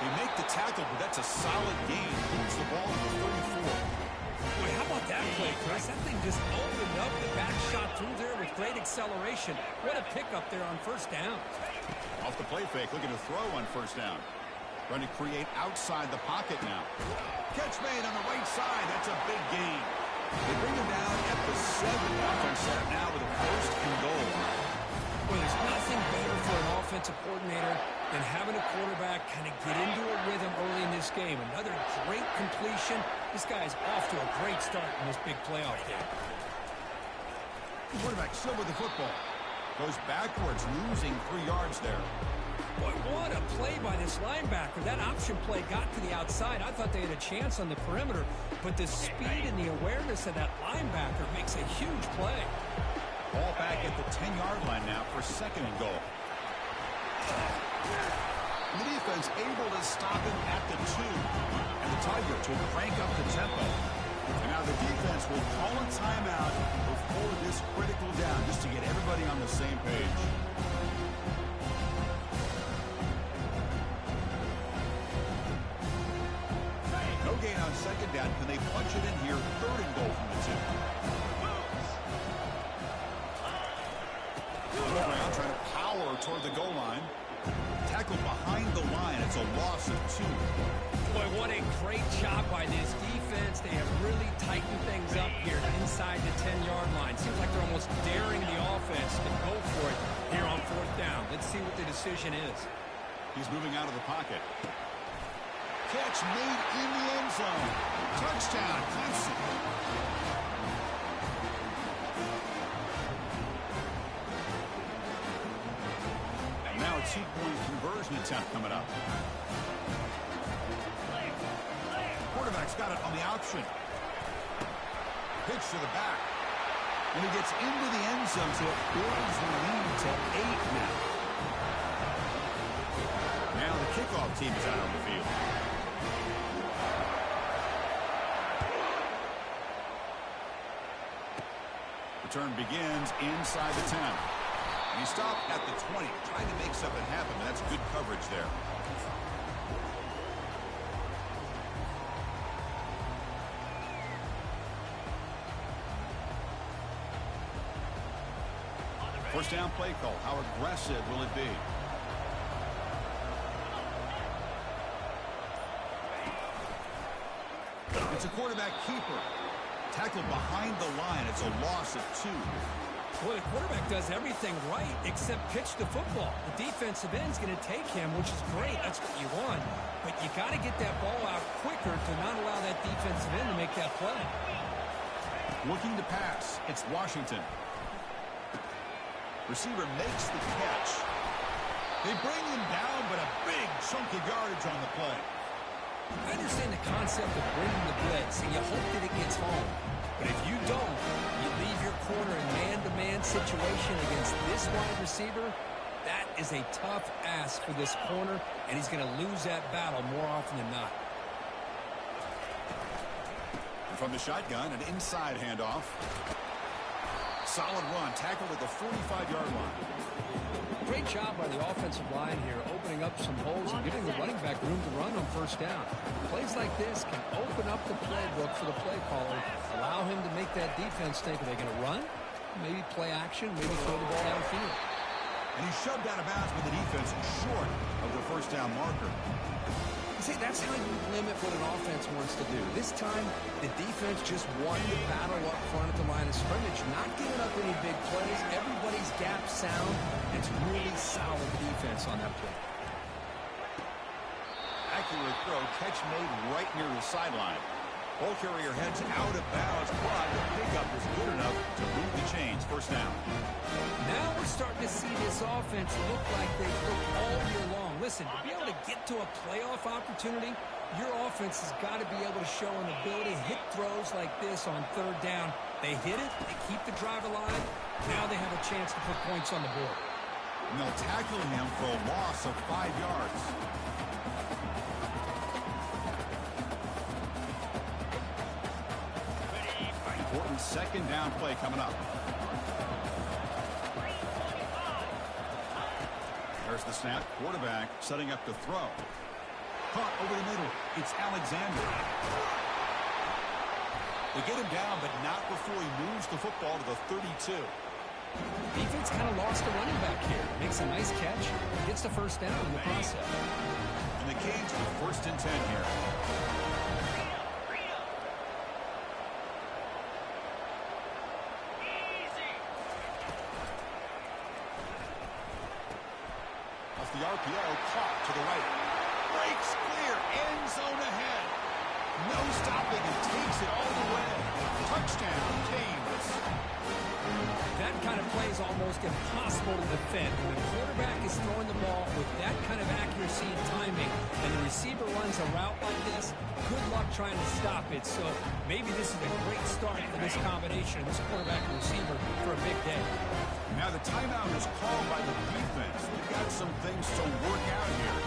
They make the tackle, but that's a solid gain. Moves the ball to the 34. Boy, how about that play, Chris? That thing just opened up. The back shot through there with great acceleration. What a pickup there on first down. Off the play fake, looking to throw on first down. Trying to create outside the pocket now. Catch made on the right side. That's a big gain. They bring him down at the 7. Offense set up now with a first and goal. Well, there's nothing better for an offensive coordinator than having a quarterback kind of get into a rhythm early in this game. Another great completion. This guy is off to a great start in this big playoff game. The quarterback still with the football. Goes backwards, losing 3 yards there. Boy, what a play by this linebacker. That option play got to the outside. I thought they had a chance on the perimeter, but the speed and the awareness of that linebacker makes a huge play. Ball back at the 10-yard line now for second and goal. The defense able to stop him at the 2. And the Tigers will crank up the tempo. And now the defense will call a timeout before this critical down just to get everybody on the same page. No gain on second down. Can they punch it in here? Third and goal from the 2. Around, trying to power toward the goal line. Tackle behind the line. It's a loss of 2. Boy, what a great job by this defense. They have really tightened things up here inside the 10-yard line. Seems like they're almost daring the offense to go for it here on fourth down. Let's see what the decision is. He's moving out of the pocket. Catch made in the end zone. Touchdown, Clemson. Now a 2-point conversion attempt coming up. Quarterback's got it on the option. Pitch to the back. And he gets into the end zone, so it builds the lead to 8 now. Now the kickoff team is out on the field. Return begins inside the 10. And he stopped at the 20, trying to make something happen. That's good coverage there. First down play call. How aggressive will it be? It's a quarterback keeper. Tackled behind the line. It's a loss of 2. Well, the quarterback does everything right except pitch the football. The defensive end's going to take him, which is great. That's what you want. But you got to get that ball out quicker to not allow that defensive end to make that play. Looking to pass. It's Washington. Receiver makes the catch. They bring him down, but a big chunk of yardage on the play. I understand the concept of bringing the blitz, and you hope that it gets home. But if you don't, you leave your corner in man-to-man situation against this wide receiver. That is a tough ask for this corner, and he's going to lose that battle more often than not. From the shotgun, an inside handoff. Solid run, tackled at the 45-yard line. Great job by the offensive line here, opening up some holes and giving the running back room to run on first down. Plays like this can open up the playbook for the play caller, allow him to make that defense think, are they going to run? Maybe play action, maybe throw the ball downfield. And he's shoved out of bounds with the defense short of the first down marker. See, that's how you limit what an offense wants to do. This time, the defense just won the battle up front at the line of scrimmage, not giving up any big plays. Everybody's gap sound. It's really solid defense on that play. Accurate throw, catch made right near the sideline. Ball carrier heads out of bounds, but the pickup is good enough to move the chains. First down. Now we're starting to see this offense look like they've looked all year long. Listen, to be able to get to a playoff opportunity, your offense has got to be able to show an ability to hit throws like this on third down. They hit it, they keep the drive alive. Now they have a chance to put points on the board. And they'll tackle him for a loss of 5 yards. Important second down play coming up. There's the snap. Quarterback setting up to throw. Over the middle, it's Alexander. They get him down, but not before he moves the football to the 32. Defense kind of lost the running back here. Makes a nice catch. Gets the first down in the process. And the Canes with first and 10 here. Off the RPO, caught to the right. Breaks clear, end zone ahead. No stopping and takes it all the way. Touchdown, Canes. That kind of play is almost impossible to defend. When the quarterback is throwing the ball with that kind of accuracy and timing, and the receiver runs a route like this, good luck trying to stop it. So maybe this is a great start for this combination, this quarterback and receiver, for a big day. Now the timeout is called by the defense. They've got some things to work out here.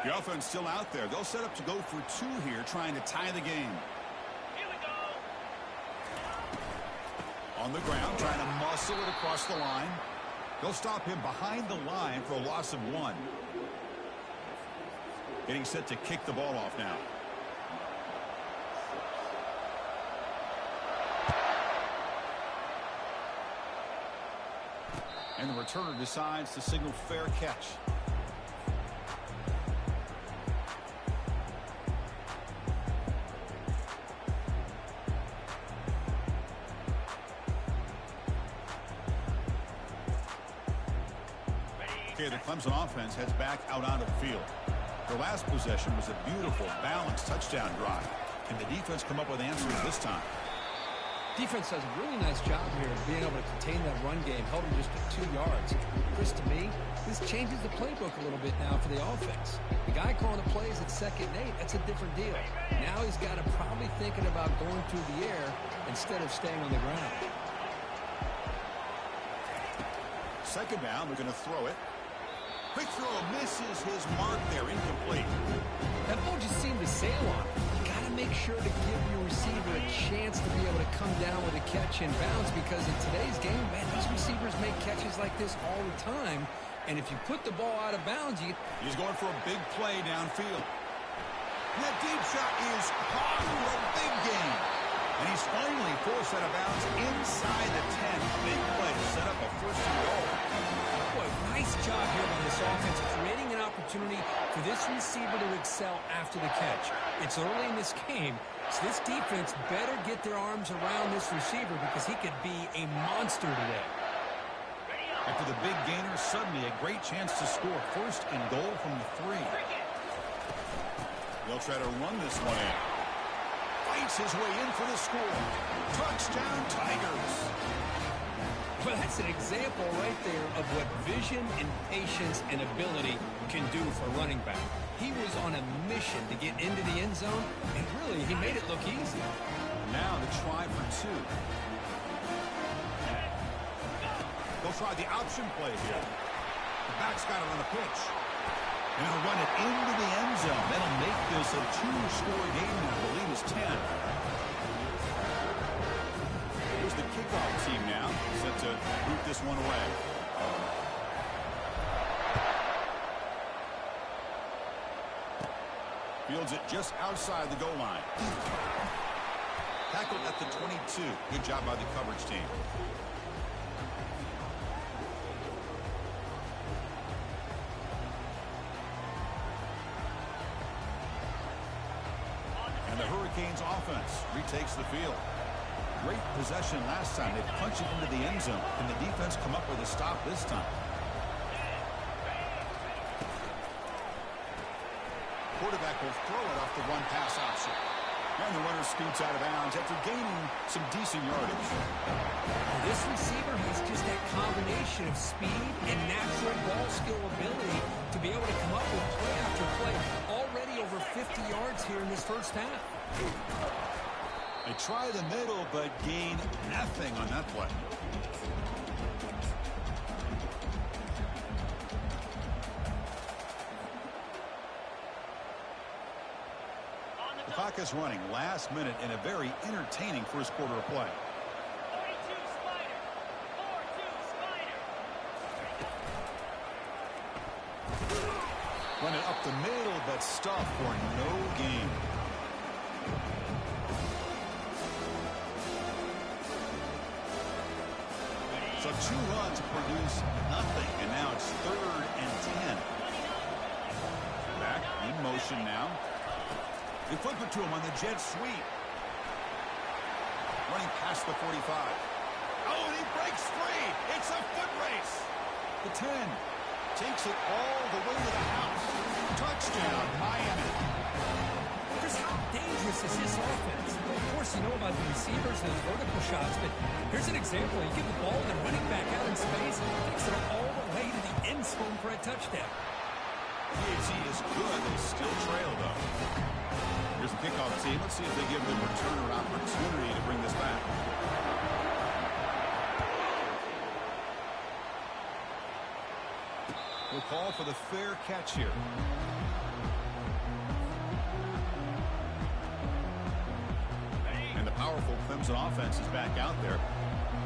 The offense still out there. They'll set up to go for two here, trying to tie the game. Here we go. On the ground, trying to muscle it across the line. They'll stop him behind the line for a loss of 1. Getting set to kick the ball off now. And the returner decides to signal fair catch. Okay, the Clemson offense heads back out onto the field. Their last possession was a beautiful, balanced touchdown drive. Can the defense come up with answers this time? Defense does a really nice job here of being able to contain that run game, held him just at 2 yards. Chris, to me, this changes the playbook a little bit now for the offense. The guy calling the plays at 2nd and 8, that's a different deal. Now he's got to probably thinking about going through the air instead of staying on the ground. 2nd down, they're going to throw it. Quick throw misses his mark there, incomplete. That ball just seemed to sail on him. You got to make sure to give your receiver a chance to be able to come down with a catch and bounce, because in today's game, man, these receivers make catches like this all the time. And if you put the ball out of bounds, He's going for a big play downfield. And that deep shot is caught for a big gain. And he's finally forced out of bounds inside the 10. Big play to set up a first and goal. boy, nice job here by this offense, creating an opportunity for this receiver to excel after the catch. It's early in this game, so this defense better get their arms around this receiver because he could be a monster today. After the big gainer, suddenly a great chance to score. First and goal from the 3. They'll try to run this one in. Fights his way in for the score. Touchdown, Tigers. Well, that's an example right there of what vision and patience and ability can do for a running back. He was on a mission to get into the end zone, and really, he made it look easy. Now the try for 2. They'll try the option play here. The back's got it on the pitch. And he'll run it into the end zone. That'll make this a 2-score game now. The lead is 10. Here's the kickoff team now, set to boot this one away. Fields it just outside the goal line. Tackled at the 22. Good job by the coverage team. And the Hurricanes offense retakes the field. Great possession last time. They punched it into the end zone. Can the defense come up with a stop this time? Quarterback will throw it off the run-pass option. And the runner scoots out of bounds after gaining some decent yardage. This receiver has just that combination of speed and natural ball skill ability to be able to come up with play after play. Already over 50 yards here in this first half. They try the middle, but gain nothing on that play. The clock is running last minute in a very entertaining first quarter of play. 42 Spider. 4-2 Spider. Run it up the middle, but stuffed for no gain. So 2 runs produce nothing, and now it's 3rd and 10. Back in motion now. They flip it to him on the jet sweep. Running past the 45. Oh, and he breaks free. It's a foot race. The 10 takes it all the way to the house. Touchdown, Miami. Chris, how dangerous is this offense? Of course, you know about the receivers and those vertical shots, but here's an example. You give the ball to the running back out in space, takes it all the way to the end zone for a touchdown. PAT is good. They still trail, though. Here's the kickoff team. Let's see if they give them return or opportunity to bring this back. We'll call for the fair catch here. And the powerful Clemson offense is back out there.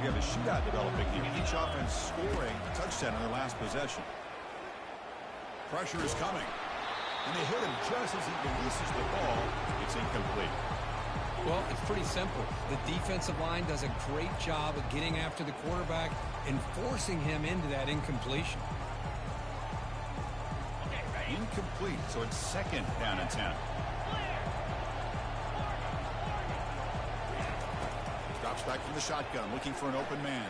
We have a shootout developing here. Each offense scoring a touchdown in their last possession. Pressure is coming. And they hit him just as he releases the ball. It's incomplete. Well, it's pretty simple. The defensive line does a great job of getting after the quarterback and forcing him into that incompletion. Incomplete, so it's 2nd down and 10. Drops back from the shotgun, looking for an open man.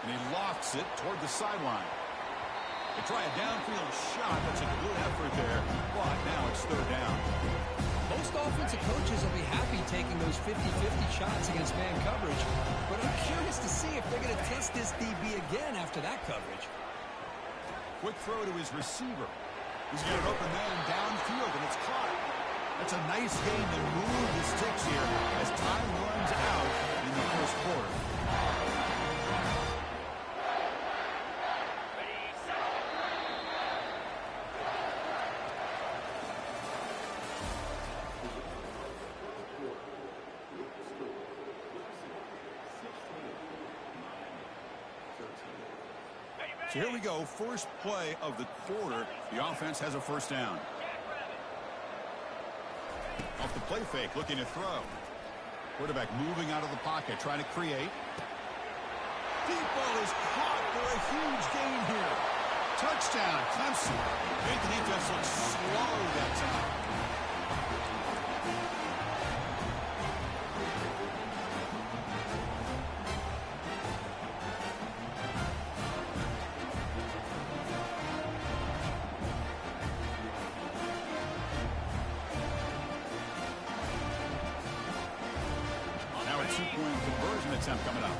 And he lofts it toward the sideline. They try a downfield shot. That's a good effort there. But now it's 3rd down. Most offensive coaches will be happy taking those 50-50 shots against man coverage. But I'm curious to see if they're going to test this DB again after that coverage. Quick throw to his receiver. He's got an open man downfield, and it's caught. That's a nice game to move the sticks here as time runs out in the first quarter. So here we go, first play of the quarter. The offense has a 1st down. Off the play fake, looking to throw. Quarterback moving out of the pocket, trying to create. Deep ball is caught for a huge gain here. Touchdown, Clemson. Made the defense look slow that time. Two-point conversion attempt coming up.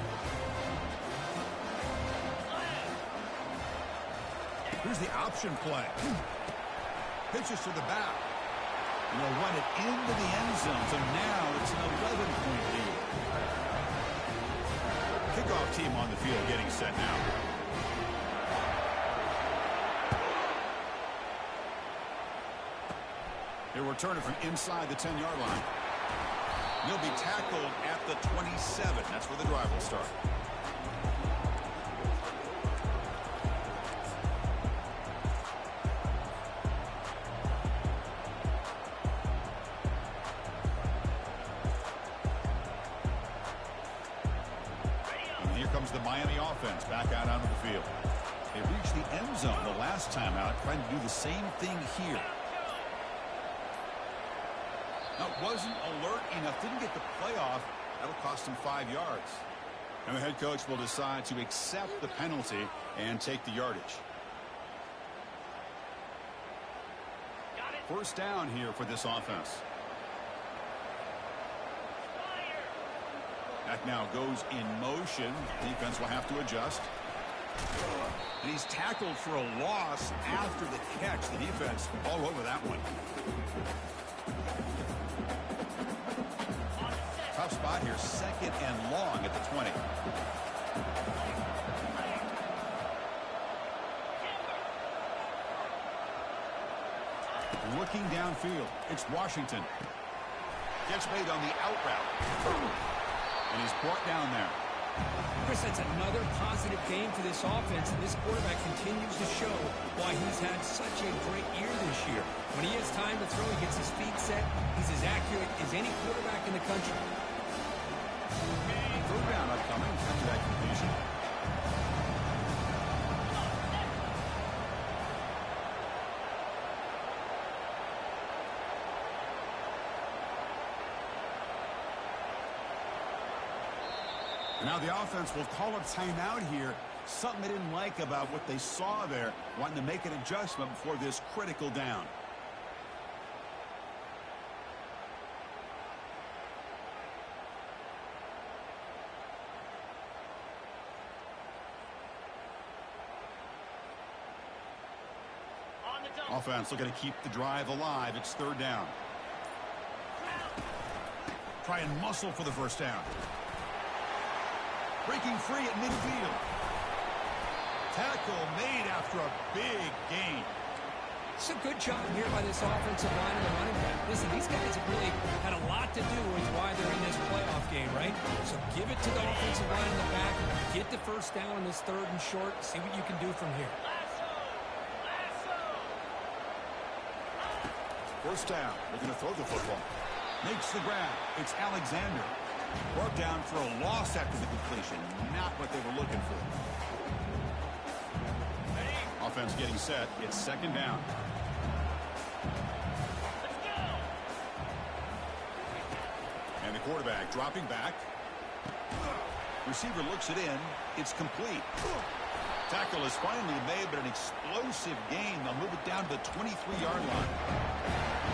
Here's the option play. Pitches to the back. And they'll run it into the end zone. So now it's an 11-point lead. Kickoff team on the field getting set now. He'll return it from inside the 10-yard line. He'll be tackled at the 27. That's where the drive will start. And here comes the Miami offense back out onto the field. They reached the end zone the last time out, trying to do the same thing here. That wasn't alert enough. Didn't get the playoff. That'll cost him 5 yards. And the head coach will decide to accept the penalty and take the yardage. First down here for this offense. That now goes in motion. Defense will have to adjust. And he's tackled for a loss after the catch. The defense all over that one. Tough spot here, 2nd and long at the 20. Looking downfield, it's Washington. Gets made on the out route. And he's brought down there. Chris, that's another positive game for this offense, and this quarterback continues to show why he's had such a great year this year. When he has time to throw, he gets his feet set. He's as accurate as any quarterback in the country. Third down upcoming after that completion. Now the offense will call a timeout here. Something they didn't like about what they saw there. Wanting to make an adjustment before this critical down. Offense looking to keep the drive alive. It's third down. Try and muscle for the first down. Breaking free at midfield. Tackle made after a big gain. It's a good job here by this offensive line and the running back. Listen, these guys have really had a lot to do with why they're in this playoff game, right? So give it to the offensive line in the back. Get the first down in this third and short. See what you can do from here. First down. They're going to throw the football. Makes the grab. It's Alexander. Brought down for a loss after the completion. Not what they were looking for. Offense getting set. It's second down. And the quarterback dropping back. Receiver looks it in. It's complete. Tackle is finally made, but an explosive gain. They'll move it down to the 23-yard line.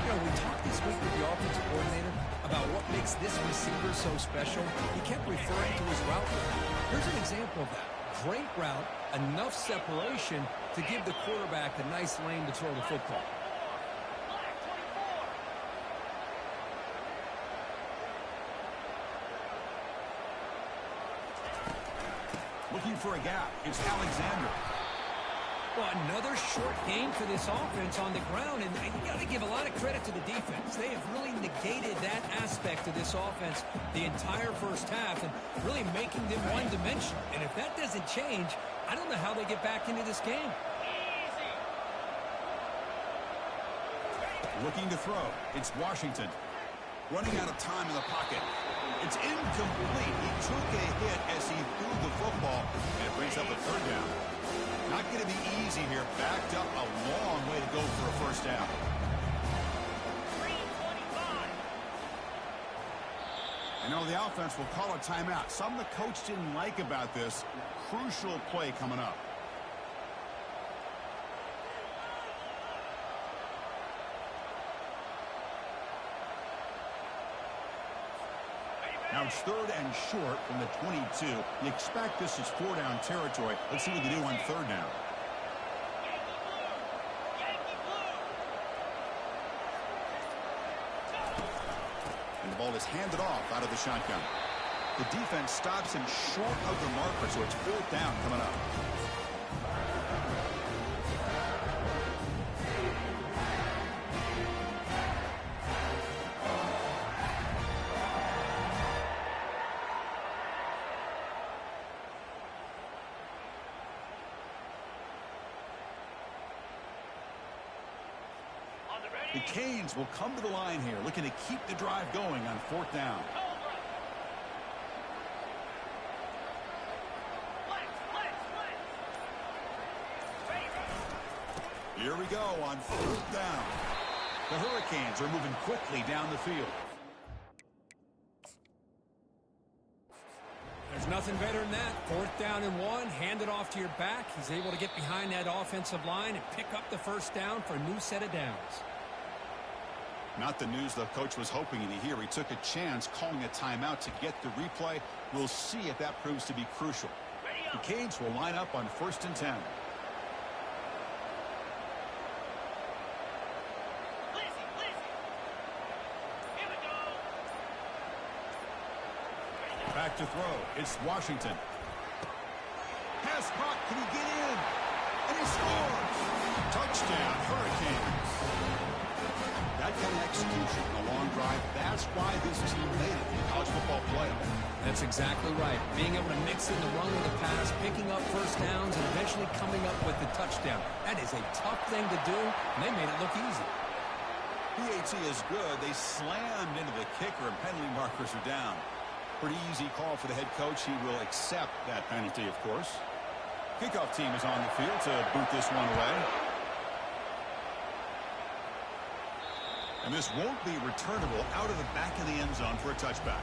You know, we talked this week with the offensive coordinator about what makes this receiver so special. He kept referring to his route. Here's an example of that. Great route, enough separation to give the quarterback a nice lane to throw the football. Looking for a gap. It's Alexander. Well, another short game for this offense on the ground, and you got to give a lot of credit to the defense. They have really negated that aspect of this offense the entire first half and really making them one-dimensional. And if that doesn't change, I don't know how they get back into this game. Looking to throw. It's Washington. Running out of time in the pocket. It's incomplete. He took a hit as he threw the football, and it brings up a third down. Not going to be easy here. Backed up a long way to go for a first down. And now the offense will call a timeout. Something the coach didn't like about this. Crucial play coming up. Now it's third and short from the 22. You expect this is four-down territory. Let's see what they do on third down. And the ball is handed off out of the shotgun. The defense stops him short of the marker, so it's fourth down coming up. The Canes will come to the line here, looking to keep the drive going on fourth down. Here we go on fourth down. The Hurricanes are moving quickly down the field. There's nothing better than that. Fourth down and one, hand it off to your back. He's able to get behind that offensive line and pick up the first down for a new set of downs. Not the news the coach was hoping to hear. He took a chance calling a timeout to get the replay. We'll see if that proves to be crucial. The Canes will line up on 1st and 10. Back to throw. It's Washington. Pass caught. Can he get in? And he scores. Touchdown, Hurricanes. That kind of execution, a long drive, that's why this team made it in the college football playoff. That's exactly right. Being able to mix in the run with the pass, picking up first downs, and eventually coming up with the touchdown. That is a tough thing to do, and they made it look easy. PAT is good. They slammed into the kicker, and penalty markers are down. Pretty easy call for the head coach. He will accept that penalty, of course. Kickoff team is on the field to boot this one away. And this won't be returnable out of the back of the end zone for a touchback.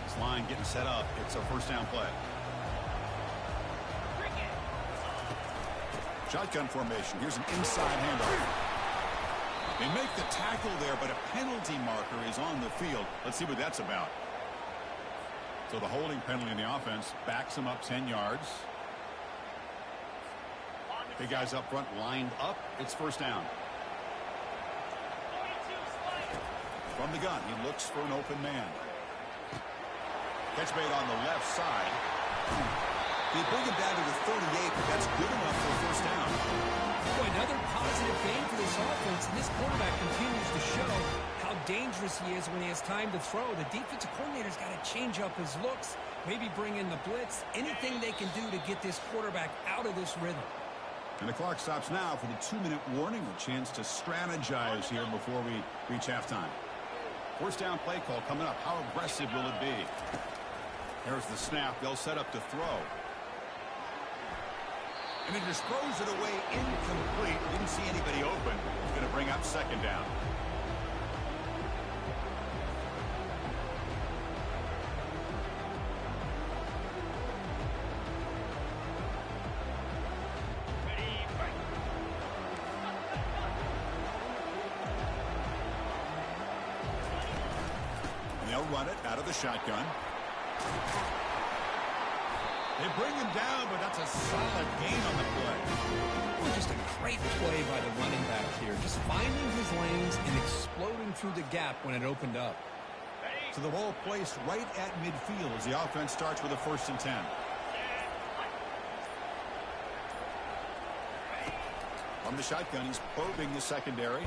This line getting set up. It's a first down play. Shotgun formation. Here's an inside handoff. They make the tackle there, but a penalty marker is on the field. Let's see what that's about. So the holding penalty in the offense backs them up 10 yards. Big guys up front lined up. It's first down. From the gun, he looks for an open man. Catch made on the left side. They bring him down to the 38, but that's good enough for a first down. Boy, another positive game for this offense, and this quarterback continues to show how dangerous he is when he has time to throw. The defensive coordinator's got to change up his looks, maybe bring in the blitz, anything they can do to get this quarterback out of this rhythm. And the clock stops now for the 2-minute warning, a chance to strategize here before we reach halftime. First down play call coming up. How aggressive will it be? There's the snap. They'll set up to throw. And he just throws it away incomplete. Didn't see anybody open. He's going to bring up second down. And they'll run it out of the shotgun. They bring him down, but that's a solid gain on the play. Well, just a great play by the running back here. Just finding his lanes and exploding through the gap when it opened up. So the ball placed right at midfield as the offense starts with a 1st and 10. From the shotgun, he's probing the secondary.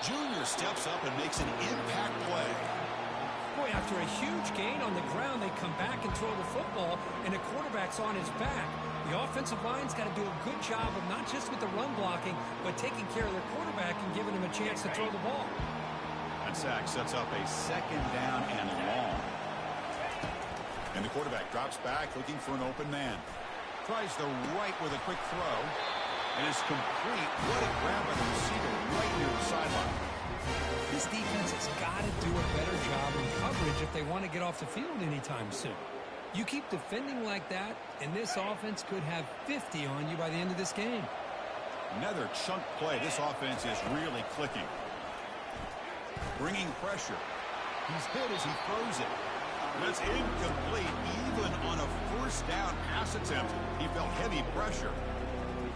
Junior steps up and makes an impact play. Boy, after a huge gain on the ground, they come back and throw the football, and the quarterback's on his back. The offensive line's got to do a good job of not just with the run blocking, but taking care of their quarterback and giving him a chance to throw the ball. That sack sets up a second down and long. And the quarterback drops back looking for an open man. Tries the right with a quick throw. And it's complete. What a grab by the receiver right near the sideline. This defense has got to do a better job in coverage if they want to get off the field anytime soon. You keep defending like that, and this offense could have 50 on you by the end of this game. Another chunk play. This offense is really clicking. Bringing pressure. He's hit as he throws it. That's incomplete. Even on a first down pass attempt, he felt heavy pressure.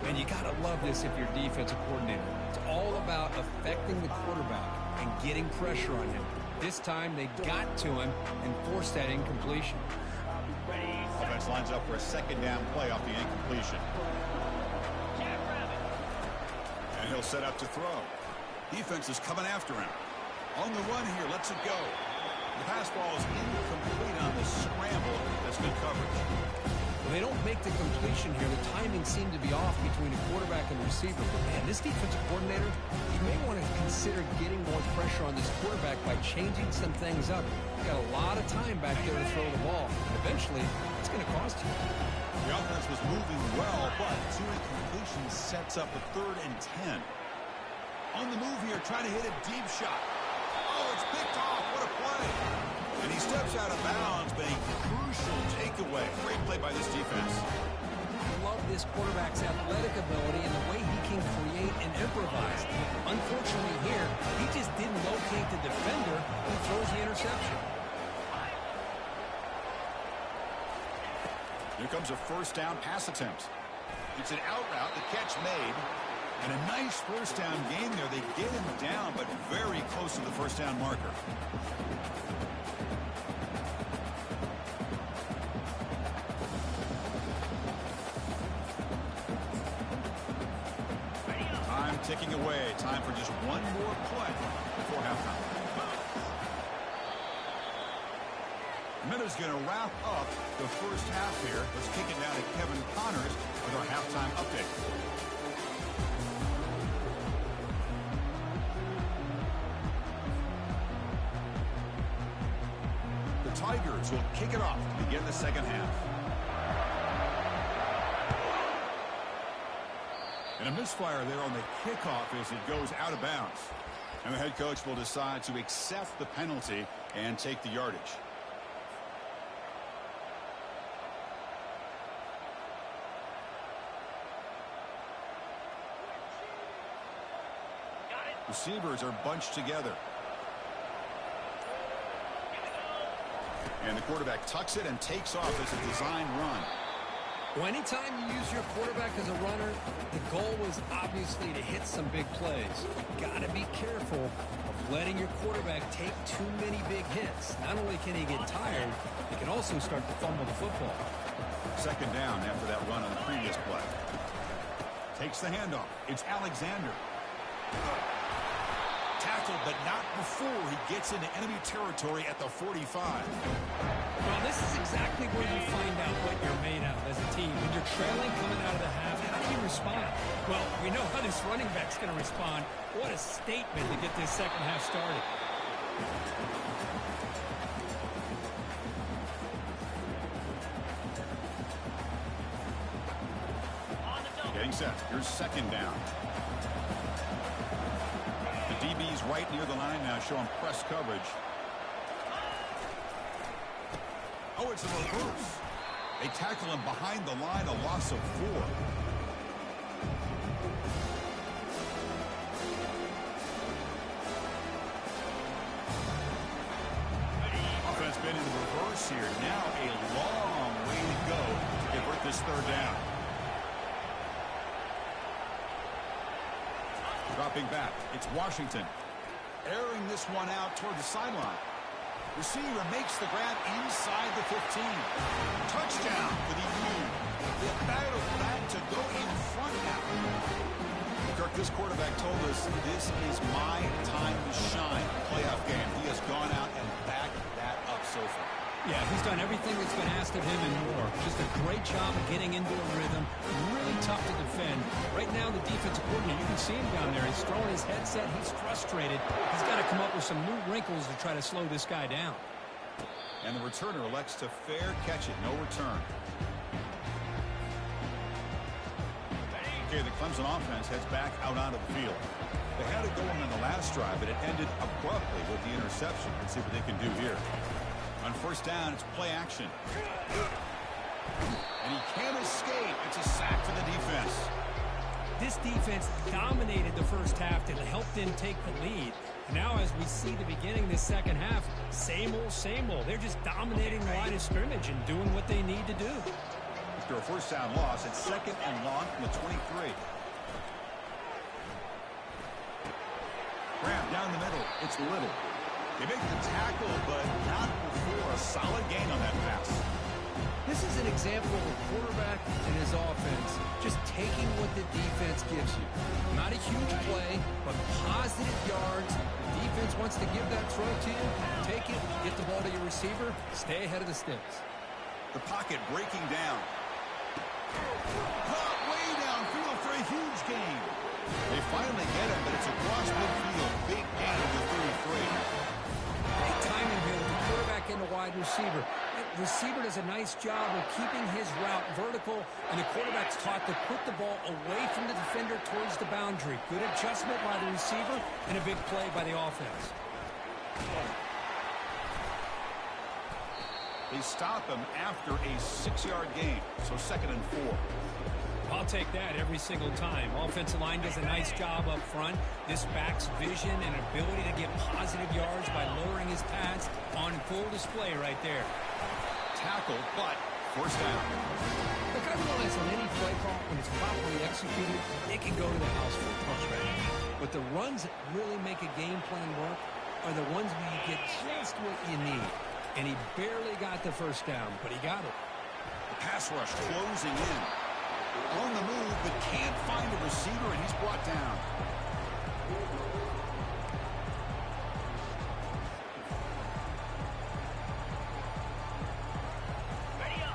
And you got to love this if you're defensive coordinator. It's all about affecting the quarterback and getting pressure on him. This time they got to him and forced that incompletion. Offense lines up for a second down play off the incompletion. And he'll set up to throw. Defense is coming after him. On the run here, lets it go. The pass ball is incomplete on the scramble. That's good coverage. When they don't make the completion here, the timing seemed to be off between the quarterback and the receiver. But man, this defensive coordinator, he may want to consider getting more pressure on this quarterback by changing some things up. He's got a lot of time back there to throw the ball. And eventually, it's going to cost you. The offense was moving well, but 2 incompletions sets up a 3rd and 10. On the move here, trying to hit a deep shot. Oh, it's picked off. What a play. And he steps out of bounds, but a crucial takeaway. Great play by this defense. I love this quarterback's athletic ability and the way he can create and improvise. Unfortunately here, he just didn't locate the defender and throws the interception. Here comes a first down pass attempt. It's an out route, the catch made. And a nice first down game there. They get him down, but very close to the first down marker. Time Ticking away. Time for just one more play before halftime. Minutes going to wrap up the first half here. Let's kick it down to Kevin Connors with our halftime update. The Tigers will kick it off to begin the second half. And a misfire there on the kickoff as it goes out of bounds. And the head coach will decide to accept the penalty and take the yardage. Receivers are bunched together. And the quarterback tucks it and takes off as a design run. Well, anytime you use your quarterback as a runner, the goal was obviously to hit some big plays. Got to be careful of letting your quarterback take too many big hits. Not only can he get tired, he can also start to fumble the football. Second down after that run on the previous play. Takes the handoff. It's Alexander. Tackled, but not before he gets into enemy territory at the 45. Well, this is exactly where you find out what you're made of as a team. When you're trailing coming out of the half, how do you respond? Well, we know how this running back's going to respond. What a statement to get this second half started. Getting set. Here's second down. The DB's right near the line now, showing press coverage. Oh, it's a reverse. They tackle him behind the line, a loss of 4. Offense been in the reverse here. Now a long way to go to convert this third down. Dropping back, it's Washington. Airing this one out toward the sideline. Receiver makes the grab inside the 15. Touchdown for the U. The battle back to go in front now. Kirk, this quarterback told us this is my time to shine. Playoff game. He has gone out and backed that up so far. Yeah, he's done everything that's been asked of him and more. Just a great job of getting into a rhythm. Really tough to defend. Right now, the defensive coordinator, you can see him down there. He's throwing his headset. He's frustrated. He's got to come up with some new wrinkles to try to slow this guy down. And the returner elects to fair catch it. No return. Okay, the Clemson offense heads back out onto the field. They had it going on the last drive, but it ended abruptly with the interception. Let's see what they can do here. On first down, it's play action. And he can't escape. It's a sack for the defense. This defense dominated the first half and helped them take the lead. Now, as we see the beginning of this second half, same old, same old. They're just dominating the line of scrimmage and doing what they need to do. After a first down loss, it's second and long from the 23. Grab down the middle. It's Little. They make the tackle, but not before a solid gain on that pass. This is an example of a quarterback and his offense just taking what the defense gives you. Not a huge play, but positive yards. The defense wants to give that throw to you. Take it, get the ball to your receiver, stay ahead of the sticks. The pocket breaking down. Caught way downfield for a huge gain. They finally get him, but it's across midfield. Big gain of the 33. Great timing here with the quarterback and the wide receiver. The receiver does a nice job of keeping his route vertical, and the quarterback's taught to put the ball away from the defender towards the boundary. Good adjustment by the receiver and a big play by the offense. They stop him after a 6-yard gain, so second and 4. I'll take that every single time. Offensive line does a nice job up front. This back's vision and ability to get positive yards by lowering his pads on full display right there. Tackle, but first down. Look, I realize on any play call, when it's properly executed, it can go to the house for a touchdown. But the runs that really make a game plan work are the ones where you get just what you need. And he barely got the first down, but he got it. The pass rush closing in. On the move, but can't find a receiver, and he's brought down.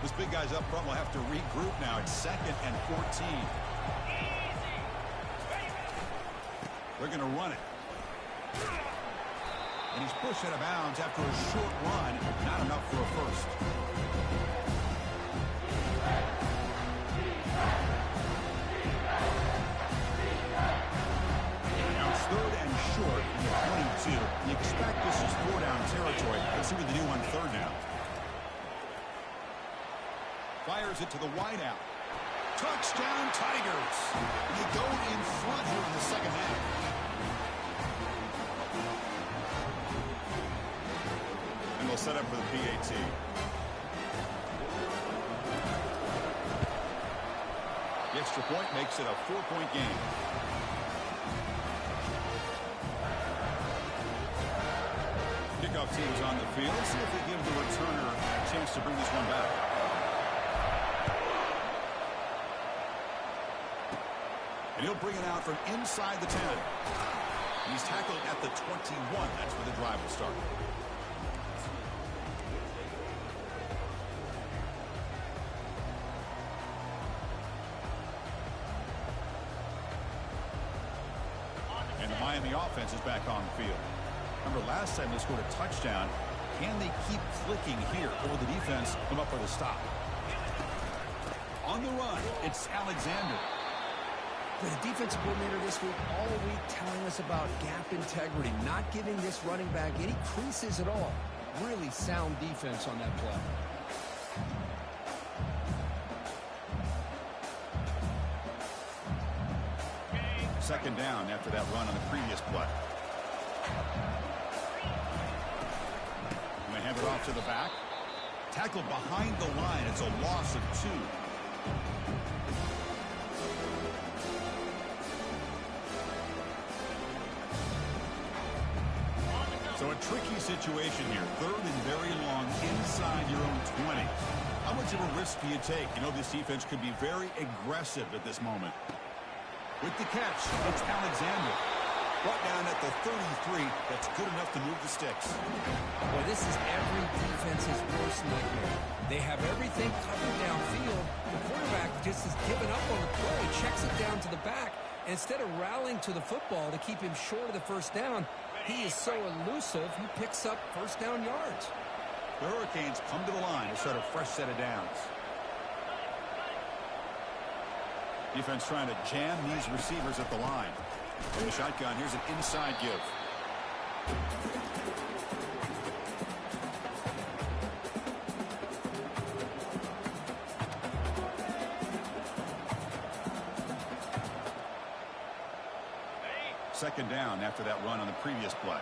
This big guy's up front will have to regroup now. It's 2nd and 14. They're going to run it. And he's pushed out of bounds after a short run. Not enough for a first. Now it's 3rd and short in the 22. You expect this is 4-down territory. Let's see what they do on 3rd down. Fires it to the wideout. Touchdown, Tigers. They go in front here in the second half. And they'll set up for the PAT. The extra point makes it a 4-point game. Kickoff team's on the field. Let's see if they give the returner a chance to bring this one back. And he'll bring it out from inside the 10. He's tackled at the 21. That's where the drive will start. And the Miami offense is back on the field. Remember, last time they scored a touchdown. Can they keep clicking here, or will the defense come up for the stop? On the run, it's Alexander. The defensive coordinator this week, all week telling us about gap integrity, not giving this running back any creases at all. Really sound defense on that play. Second down after that run on the previous play. And they hand it off to the back. Tackled behind the line. It's a loss of 2. So a tricky situation here. 3rd and very long inside your own 20. How much of a risk do you take? You know, this defense could be very aggressive at this moment. With the catch, it's Alexander. Brought down at the 33. That's good enough to move the sticks. Boy, this is every defense's worst nightmare. They have everything covered downfield. The quarterback just has given up on the play, checks it down to the back. Instead of rallying to the football to keep him short of the first down, he is so elusive, he picks up first down yards. The Hurricanes come to the line to start a fresh set of downs. Defense trying to jam these receivers at the line. In the shotgun, here's an inside give. Second down after that run on the previous play.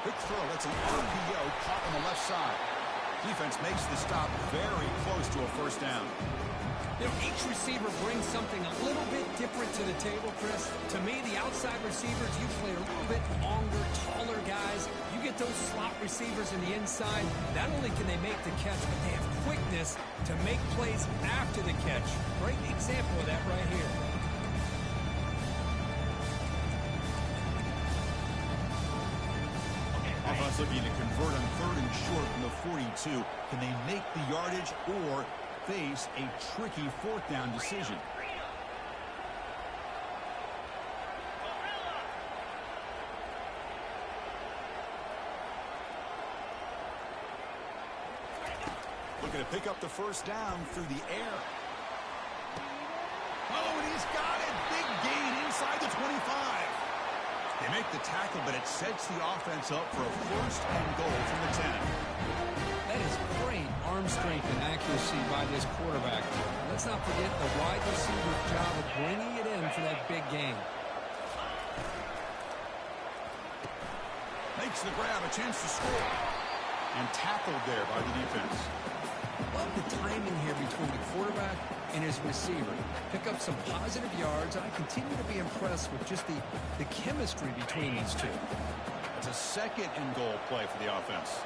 Quick throw. That's an RPO caught on the left side. Defense makes the stop very close to a first down. You know, each receiver brings something a little bit different to the table, Chris. To me, the outside receivers usually are a little bit longer, taller guys. You get those slot receivers in the inside. Not only can they make the catch, but they have quickness to make plays after the catch. Great example of that right here. Offense looking to convert on 3rd and short from the 42. Can they make the yardage or face a tricky 4th down decision? Looking to pick up the first down through the air. Oh, and he's got it. Big gain inside the 25. They make the tackle, but it sets the offense up for a first and goal from the 10. That is great arm strength and accuracy by this quarterback. Let's not forget the wide receiver's job of bringing it in for that big gain. Makes the grab, a chance to score. And tackled there by the defense. Love the timing here between the quarterback and his receiver. Pick up some positive yards, and I continue to be impressed with just the chemistry between these two. It's a second and goal play for the offense.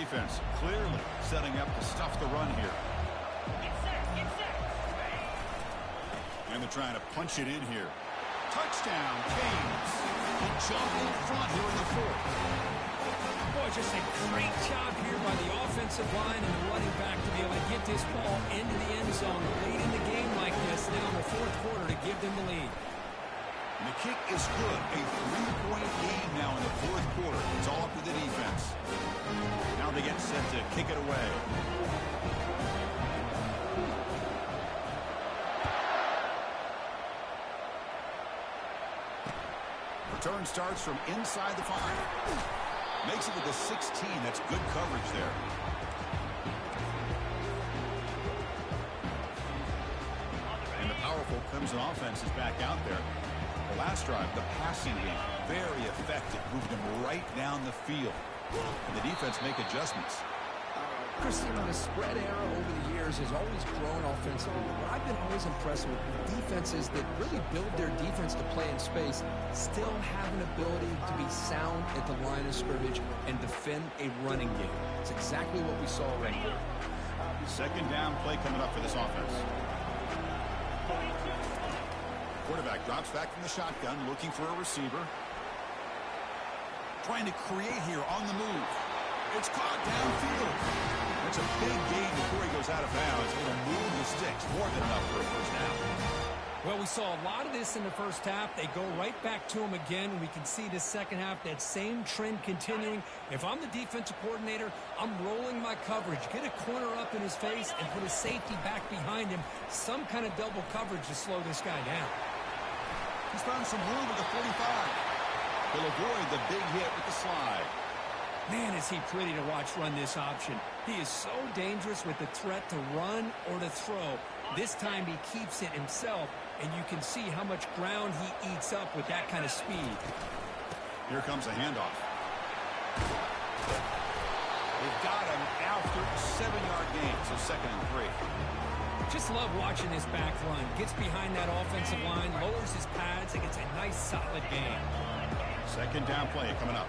defense clearly setting up to stuff the run here. And they're trying to punch it in here. Touchdown, Canes. A jump in front here in the fourth. Boy, just a great job here by the offensive line and the running back to be able to get this ball into the end zone late in the game like this now in the fourth quarter to give them the lead. And the kick is good. A 3-point game now in the fourth quarter. It's all up to the defense. Now they get set to kick it away. Return starts from inside the 5. Makes it to the 16. That's good coverage there. And the powerful Clemson offense is back out there. The last drive, the passing game, very effective. Moved them right down the field. And the defense make adjustments. Christian, the spread era over the years has always grown offensively. But I've been always impressed with defenses that really build their defense to play in space, still have an ability to be sound at the line of scrimmage and defend a running game. It's exactly what we saw right here. Second down play coming up for this offense. Quarterback drops back from the shotgun, looking for a receiver. Trying to create here on the move. It's caught downfield. It's a big gain before he goes out of bounds. It'll move the sticks. More than enough for a first down. Well, we saw a lot of this in the first half. They go right back to him again. We can see the second half, that same trend continuing. If I'm the defensive coordinator, I'm rolling my coverage. Get a corner up in his face and put a safety back behind him. Some kind of double coverage to slow this guy down. He's found some room at the 45. He'll avoid the big hit with the slide. Man, is he pretty to watch run this option. He is so dangerous with the threat to run or to throw. This time he keeps it himself, and you can see how much ground he eats up with that kind of speed. Here comes a handoff. They've got him after a 7-yard gain, so 2nd and 3. Just love watching this back run. Gets behind that offensive line, lowers his pads, and gets a nice solid gain. Second down play coming up.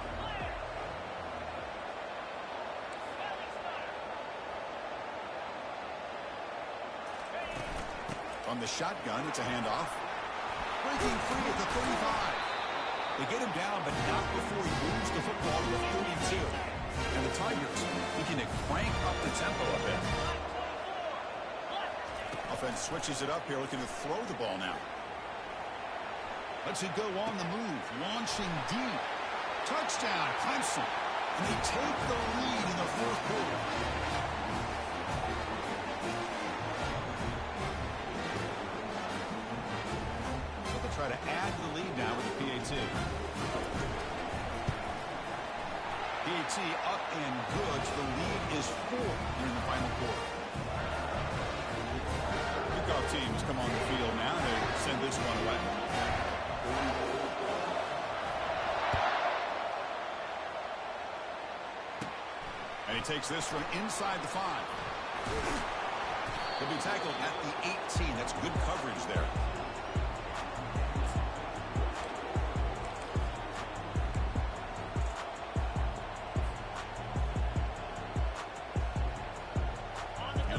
From the shotgun, it's a handoff. Breaking free at the 35. They get him down, but not before he moves the football to the 32. And the Tigers looking to crank up the tempo a bit. Offense switches it up here, looking to throw the ball now. Lets it go on the move, launching deep. Touchdown, Clemson. And they take the lead in the fourth quarter. Try to add to the lead now with the PAT. PAT up and good. So the lead is 4 here in the final quarter. Kickoff teams come on the field now to send this one away. And he takes this from inside the 5. He'll be tackled at the 18. That's good coverage there.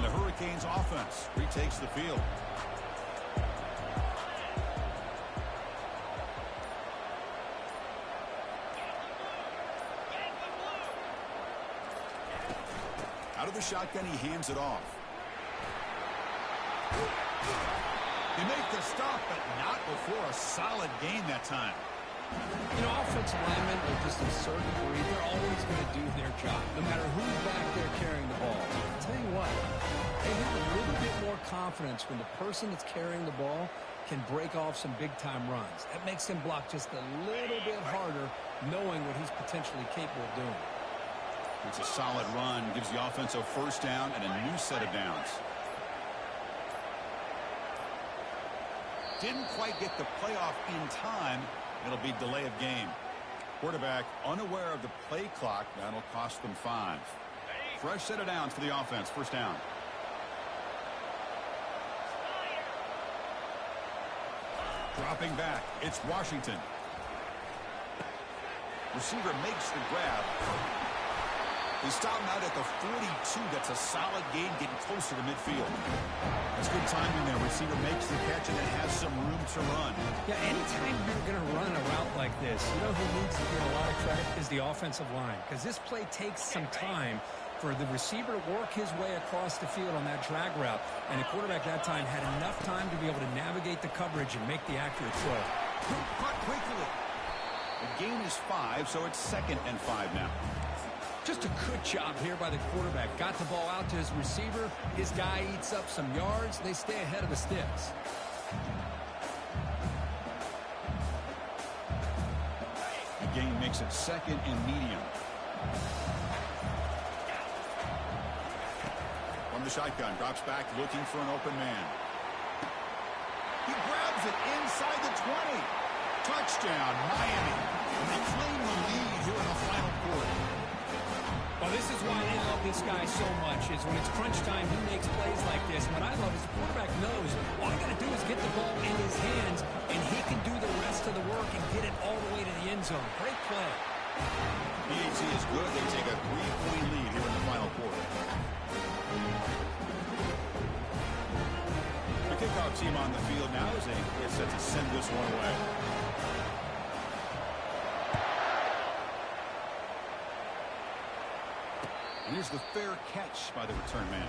Hurricanes offense retakes the field. Out of the shotgun, he hands it off. They make the stop, but not before a solid gain that time. You know, offensive linemen are just a certain breed. They're always going to do their job, no matter who's back there carrying the ball. I'll tell you what, they have a little bit more confidence when the person that's carrying the ball can break off some big-time runs. That makes him block just a little bit harder, knowing what he's potentially capable of doing. It's a solid run, gives the offense a first down and a new set of downs. Didn't quite get the playoff in time. It'll be delay of game. Quarterback unaware of the play clock. That'll cost them 5. Fresh set of downs for the offense. First down. Dropping back. It's Washington. Receiver makes the grab. They stop him out at the 42. That's a solid gain getting closer to midfield. That's good timing there. Receiver makes the catch and then has some room to run. Yeah, anytime you're going to run a route like this, you know who needs to get a lot of credit is the offensive line, because this play takes some time for the receiver to work his way across the field on that drag route, and the quarterback that time had enough time to be able to navigate the coverage and make the accurate throw. Caught quickly. The gain is 5, so it's 2nd and 5 now. Just a good job here by the quarterback. Got the ball out to his receiver. His guy eats up some yards. They stay ahead of the sticks. The gain makes it 2nd and medium. From the shotgun, drops back looking for an open man. He grabs it inside the 20. Touchdown, Miami. And they claim the lead here in the final quarter. Well, this is why I love this guy so much, is when it's crunch time, he makes plays like this. What I love is the quarterback knows all I got to do is get the ball in his hands, and he can do the rest of the work and get it all the way to the end zone. Great play. PAT is good. They take a 3-point lead here in the final quarter. The kickoff team on the field now as they get set to send this one away. And here's the fair catch by the return man.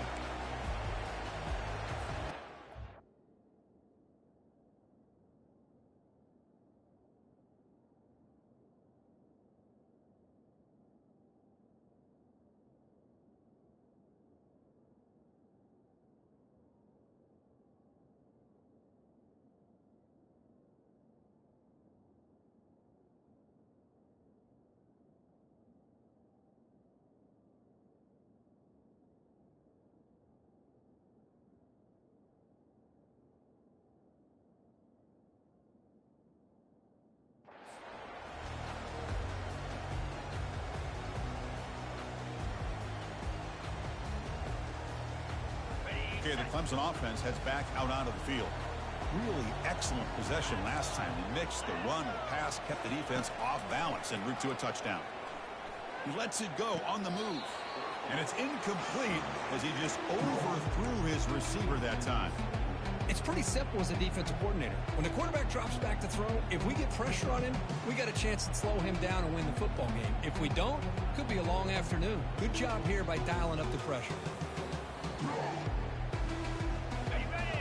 Okay, the Clemson offense heads back out onto the field. Really excellent possession last time. They mixed the run, the pass, kept the defense off balance en route to a touchdown. He lets it go on the move. And it's incomplete as he just overthrew his receiver that time. It's pretty simple as a defensive coordinator. When the quarterback drops back to throw, if we get pressure on him, we got a chance to slow him down and win the football game. If we don't, could be a long afternoon. Good job here by dialing up the pressure.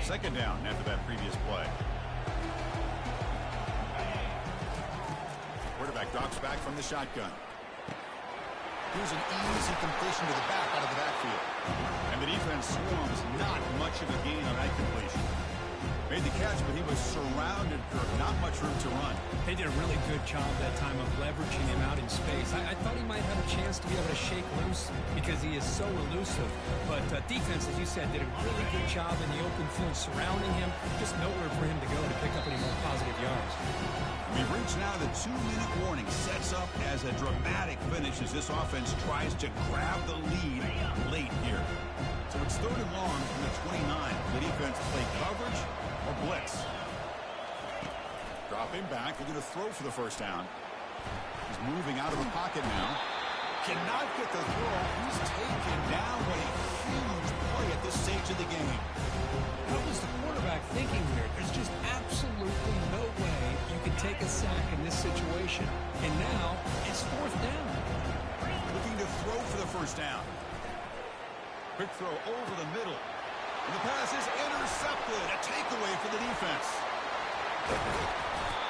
2nd down after that previous play. Quarterback drops back from the shotgun. Here's an easy completion to the back out of the backfield. And the defense swarms, not much of a gain on that completion. Made the catch, but he was surrounded, Kirk. Not much room to run. They did a really good job that time of leveraging him out in space. I thought he might have a chance to be able to shake loose because he is so elusive. But defense, as you said, did a really good job in the open field surrounding him. Just nowhere for him to go to pick up any more positive yards. We've reached now the 2-minute warning. Sets up as a dramatic finish as this offense tries to grab the lead late here. So it's 3rd and long from the 29. The defense play coverage or blitz. Dropping back, looking to throw for the first down. He's moving out of the pocket now. Cannot get the throw. He's taken down. What a huge play at this stage of the game. What was the quarterback thinking here? There's just absolutely no way you can take a sack in this situation. And now it's 4th down. Looking to throw for the first down. Quick throw over the middle. And the pass is intercepted. A takeaway for the defense.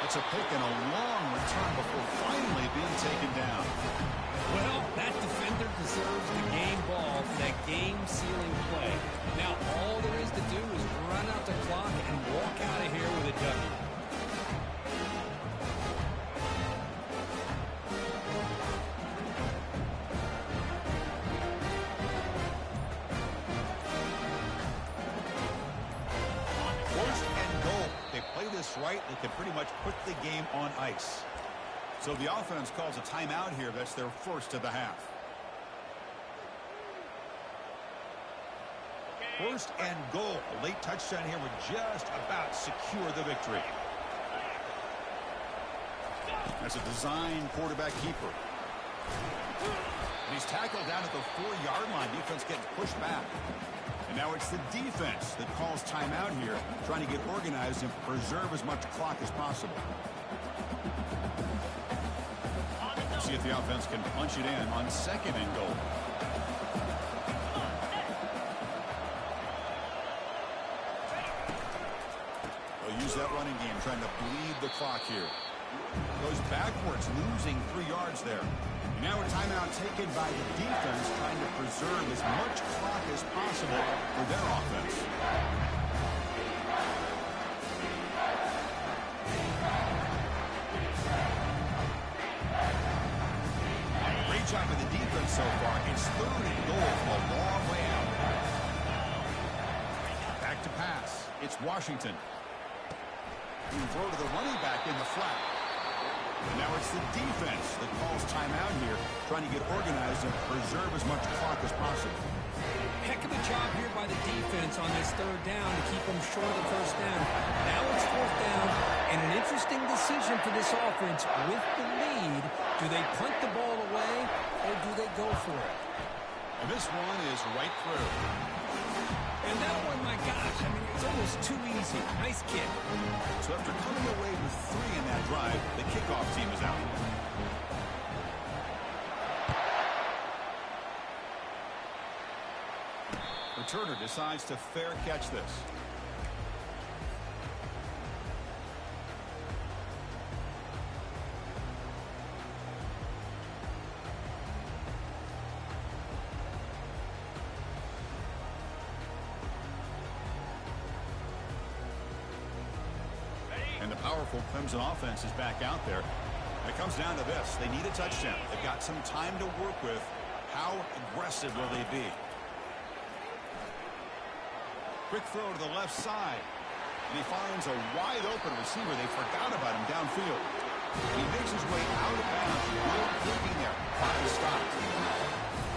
That's a pick and a long return before finally being taken down. Well, that defender deserves the game ball for that game-sealing play. Now, all there is to do is run out the clock and walk out of here with a W. Right, they can pretty much put the game on ice. So the offense calls a timeout here. That's their first of the half. 1st and goal. A late touchdown here would just about secure the victory. That's a design quarterback keeper. And he's tackled down at the 4-yard line. Defense getting pushed back. And now it's the defense that calls timeout here, trying to get organized and preserve as much clock as possible. See if the offense can punch it in on 2nd and goal. They'll use that running game, trying to bleed the clock here. Goes backwards, losing 3 yards there. And now a timeout taken by the defense, trying to preserve as much clock as possible for their offense. Great job by the defense so far. It's 3rd and goal from a long way out. Back to pass. It's Washington. You throw to the running back in the flat. And now it's the defense that calls timeout here, trying to get organized and preserve as much clock as possible. Heck of a job here by the defense on this 3rd down to keep them short of the 1st down. Now it's 4th down, and an interesting decision for this offense. With the lead, do they punt the ball away, or do they go for it? And this one is right through. And that one, my gosh, I mean, it's almost too easy. Nice kick. So after coming away with 3 in that drive, the kickoff team is out. Returner decides to fair catch this. And the powerful Clemson offense is back out there. And it comes down to this. They need a touchdown. They've got some time to work with. How aggressive will they be? Quick throw to the left side. And he finds a wide-open receiver. They forgot about him downfield. And he makes his way out of bounds. Good thinking there. Clock is stopped.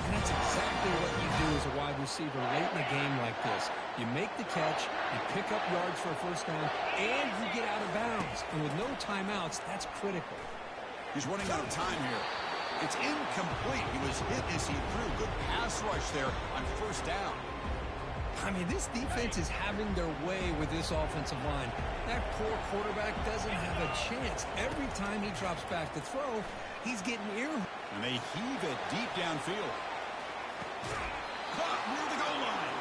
And that's exactly what you do as a wide receiver late in a game like this. You make the catch, you pick up yards for a 1st down, and you get out of bounds. And with no timeouts, that's critical. He's running out of time here. It's incomplete. He was hit as he threw. Good pass rush there on 1st down. I mean, this defense is having their way with this offensive line. That poor quarterback doesn't have a chance. Every time he drops back to throw, he's getting ear. And they heave it deep downfield. Caught near the goal line.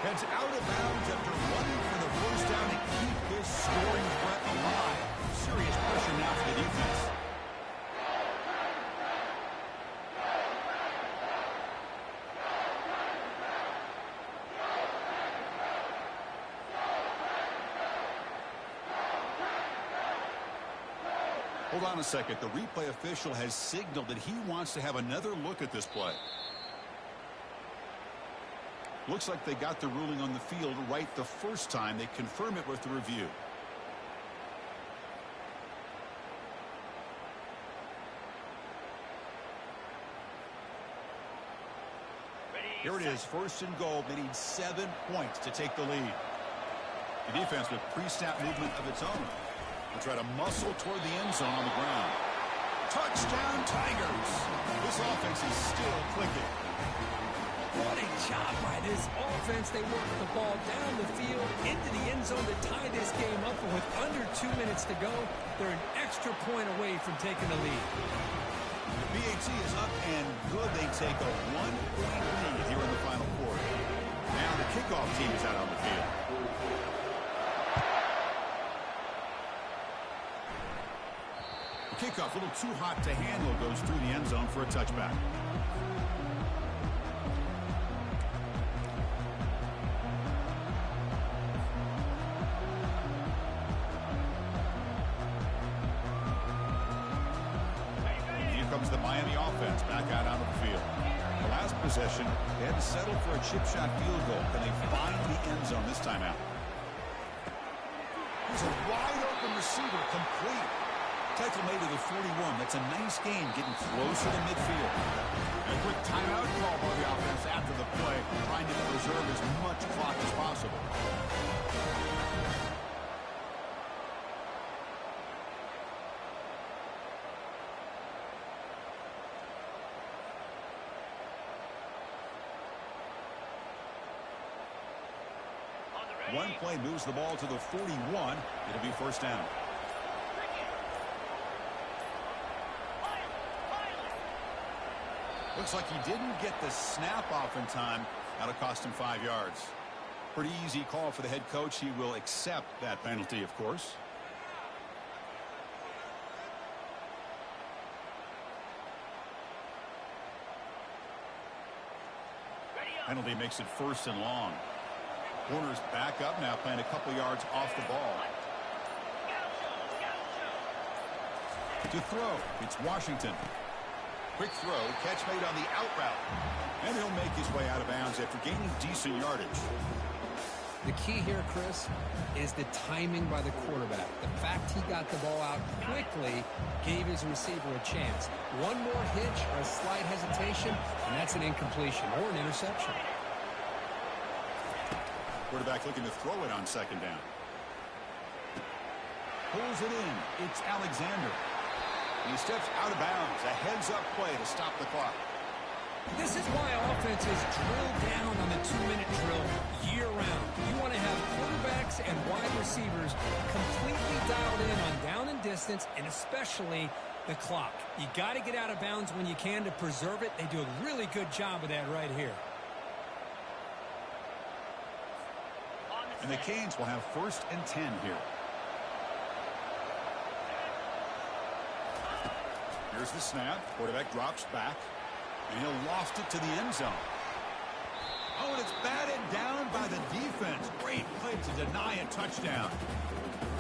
Heads out of bounds after running for the 1st down to keep his scoring threat alive. Serious pressure now for the defense. Hold on a second. The replay official has signaled that he wants to have another look at this play. Looks like they got the ruling on the field right the first time. They confirm it with the review. Here it is, 1st and goal. They need 7 points to take the lead. The defense with pre-snap movement of its own. They'll try to muscle toward the end zone on the ground. Touchdown, Tigers! This offense is still clicking. What a job by this offense. They work the ball down the field into the end zone to tie this game up. And with under 2 minutes to go, they're an extra point away from taking the lead. The BAT is up and good. They take a 1-point lead here in the final quarter. Now the kickoff team is out on the field. The kickoff, a little too hot to handle, goes through the end zone for a touchback. Comes the Miami offense back out onto the field. The last possession, they had to settle for a chip shot field goal. Can they find the end zone this time out? Here's a wide open receiver, complete. Tackle made to the 41. That's a nice game, getting closer to midfield. And a quick timeout call by the offense after the play, trying to preserve as much clock as possible. One play moves the ball to the 41. It'll be first down. Looks like he didn't get the snap off in time. That'll cost him 5 yards. Pretty easy call for the head coach. He will accept that penalty, of course. Penalty makes it first and long. Corner's back up now, playing a couple yards off the ball. To throw, it's Washington. Quick throw, catch made on the out route. And he'll make his way out of bounds after gaining decent yardage. The key here, Chris, is the timing by the quarterback. The fact he got the ball out quickly gave his receiver a chance. One more hitch or a slight hesitation, and that's an incompletion or an interception. Quarterback looking to throw it on second down. Pulls it in. It's Alexander. He steps out of bounds. A heads-up play to stop the clock. This is why offenses drill down on the 2-minute drill year-round. You want to have quarterbacks and wide receivers completely dialed in on down and distance, and especially the clock. You got to get out of bounds when you can to preserve it. They do a really good job of that right here. And the Canes will have 1st and 10 here. Here's the snap. Quarterback drops back. And he'll loft it to the end zone. Oh, and it's batted down by the defense. Great play to deny a touchdown.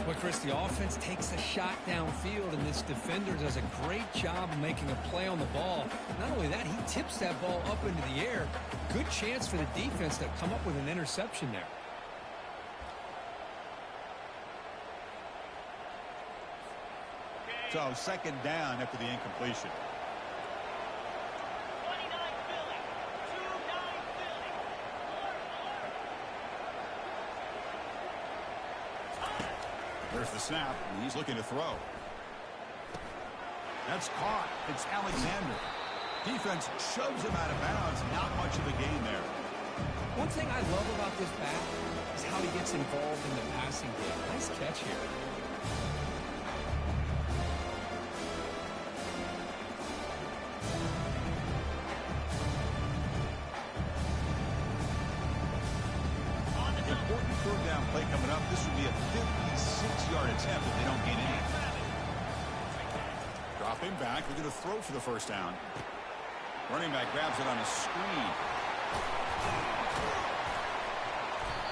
Well, Chris, the offense takes a shot downfield, and this defender does a great job of making a play on the ball. Not only that, he tips that ball up into the air. Good chance for the defense to come up with an interception there. So, second down after the incompletion. There's the snap, and he's looking to throw. That's caught. It's Alexander. Defense shoves him out of bounds. Not much of a gain there. One thing I love about this back is how he gets involved in the passing game. Nice catch here. Important third down play coming up. This would be a 56-yard attempt if they don't gain any. Drop him back. We're going to throw for the first down. Running back grabs it on a screen.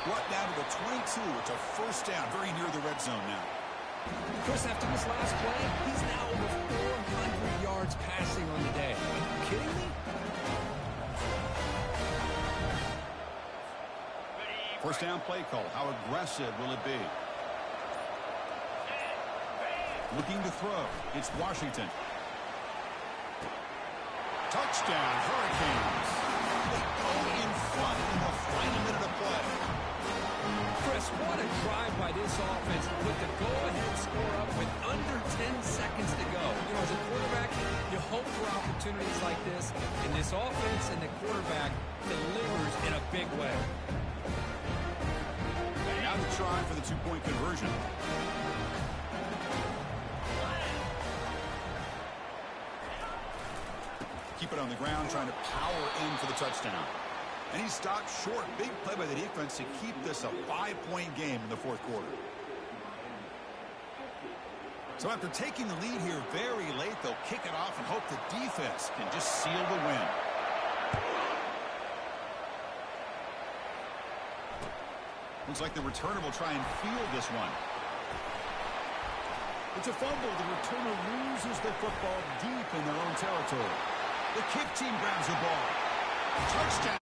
Brought down to the 22. It's a first down, very near the red zone now. Chris, after this last play, he's now over 400 yards passing on the day. Are you kidding me? First down play call. How aggressive will it be? Looking to throw. It's Washington. Touchdown, Hurricanes. They go in front in the final minute of play. Chris, what a drive by this offense to put the go-ahead score up with under 10 seconds to go. You know, as a quarterback, you hope for opportunities like this, and this offense and the quarterback delivers in a big way. Now to try for the two-point conversion. Keep it on the ground, trying to power in for the touchdown. And he stopped short. Big play by the defense to keep this a 5-point game in the fourth quarter. So after taking the lead here very late, they'll kick it off and hope the defense can just seal the win. Looks like the returner will try and field this one. It's a fumble. The returner loses the football deep in their own territory. The kick team grabs the ball. Touchdown.